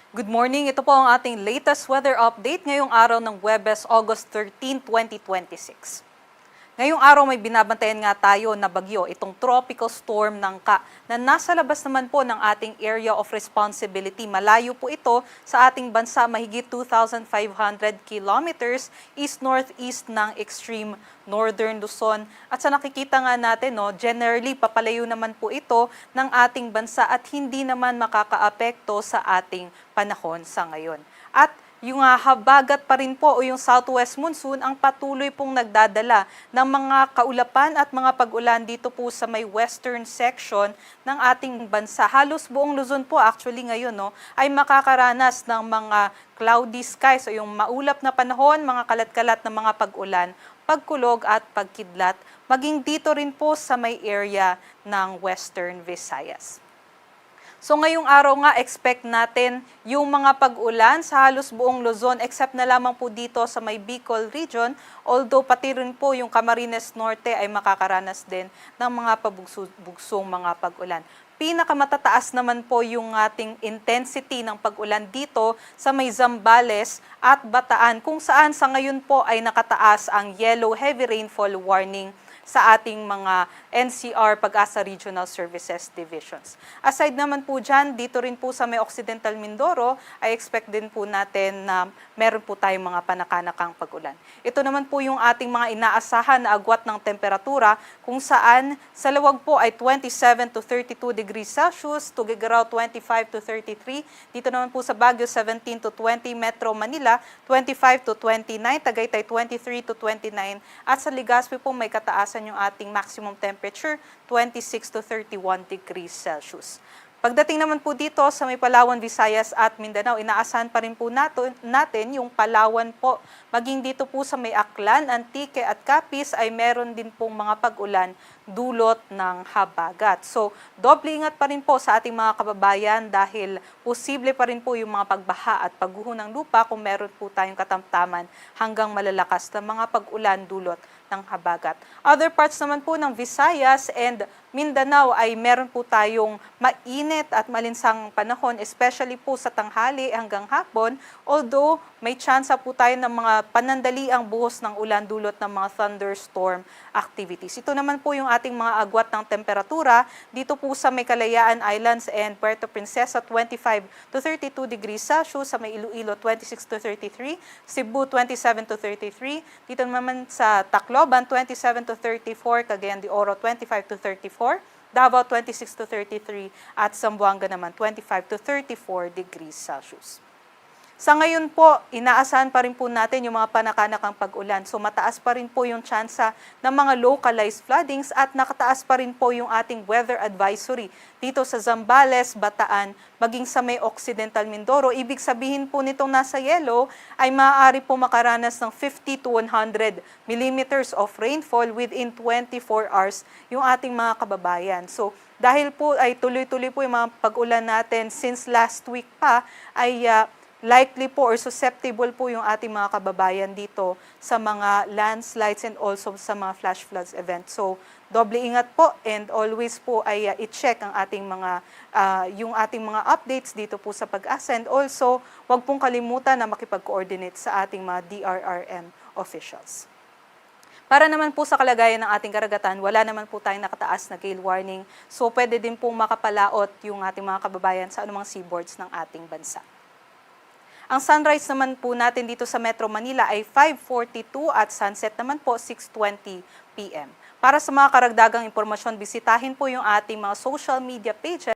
Good morning, ito po ang ating latest weather update ngayong araw ng Huwebes, August 13, 2026. Ngayong araw may binabantayan nga tayo na bagyo, itong tropical storm Nangka, na nasa labas naman po ng ating area of responsibility. Malayo po ito sa ating bansa, mahigit 2,500 kilometers east-northeast ng extreme northern Luzon. At sa nakikita nga natin, generally papalayo naman po ito ng ating bansa at hindi naman makakaapekto sa ating panahon sa ngayon. At yung habagat pa rin po o yung southwest monsoon ang patuloy pong nagdadala ng mga kaulapan at mga pag-ulan dito po sa may western section ng ating bansa. Halos buong Luzon po actually ngayon ay makakaranas ng mga cloudy skies o yung maulap na panahon, mga kalat-kalat na mga pag-ulan, pagkulog at pagkidlat, maging dito rin po sa may area ng Western Visayas. So ngayong araw nga, expect natin yung mga pag-ulan sa halos buong Luzon except na lamang po dito sa may Bicol region, although pati rin po yung Camarines Norte ay makakaranas din ng mga pabugsong mga pag-ulan. Pinakamatataas naman po yung ating intensity ng pag-ulan dito sa may Zambales at Bataan, kung saan sa ngayon po ay nakataas ang yellow heavy rainfall warning sa ating mga NCR Pag-asa Regional Services Divisions. Aside naman po dyan, dito rin po sa may Occidental Mindoro, ay expect din po natin na meron po tayong mga panakanakang pag-ulan. Ito naman po yung ating mga inaasahan na agwat ng temperatura, kung saan sa lawag po ay 27 to 32 degrees Celsius, Tuguegarao 25 to 33, dito naman po sa Baguio 17 to 20, Metro Manila 25 to 29, Tagaytay 23 to 29, at sa Legazpi po may kataasan yung ating maximum temperature, 26 to 31 degrees Celsius. Pagdating naman po dito sa may Palawan, Visayas at Mindanao, inaasahan pa rin po natin yung Palawan po. Maging dito po sa may Aklan, Antique at Capiz ay meron din pong mga pag-ulan dulot ng habagat. So, doble ingat pa rin po sa ating mga kababayan dahil posible pa rin po yung mga pagbaha at pagguho ng lupa kung meron po tayong katamtaman hanggang malalakas na mga pag-ulan dulot ng habagat. Other parts naman po ng Visayas and Mindanao ay meron po tayong mainit at malinsang panahon, especially po sa tanghali hanggang hapon, although may tsansa po tayo ng mga panandaliang buhos ng ulan dulot ng mga thunderstorm activities. Ito naman po yung ating mga agwat ng temperatura dito po sa may Kalayaan Islands and Puerto Princesa 25 to 32 degrees Celsius, sa may Iloilo 26 to 33, Cebu 27 to 33, dito naman sa Tacloban 27 to 34, Cagayan de Oro 25 to 34, Davao 26 to 33 at Zamboanga naman 25 to 34 degrees Celsius. Sa ngayon po, inaasahan pa rin po natin yung mga panakanakang pag-ulan. So mataas pa rin po yung tsansa ng mga localized floodings at nakataas pa rin po yung ating weather advisory dito sa Zambales, Bataan, maging sa may Occidental Mindoro. Ibig sabihin po nitong nasa yellow ay maaari po makaranas ng 50 to 100 millimeters of rainfall within 24 hours yung ating mga kababayan. So dahil po ay tuloy-tuloy po yung mga pag-ulan natin since last week pa ay likely po or susceptible po yung ating mga kababayan dito sa mga landslides and also sa mga flash floods event. So, doble ingat po and always po ay i-check ang ating mga yung ating mga updates dito po sa Pag-asa, and also wag pong kalimutan na makipag-coordinate sa ating mga DRRM officials. Para naman po sa kalagayan ng ating karagatan, wala naman po tayong nakataas na gale warning. So, pwede din pong makapalaot yung ating mga kababayan sa anumang seaboards ng ating bansa. Ang sunrise naman po natin dito sa Metro Manila ay 5:42 at sunset naman po 6:20 p.m. Para sa mga karagdagang impormasyon, bisitahin po yung ating mga social media pages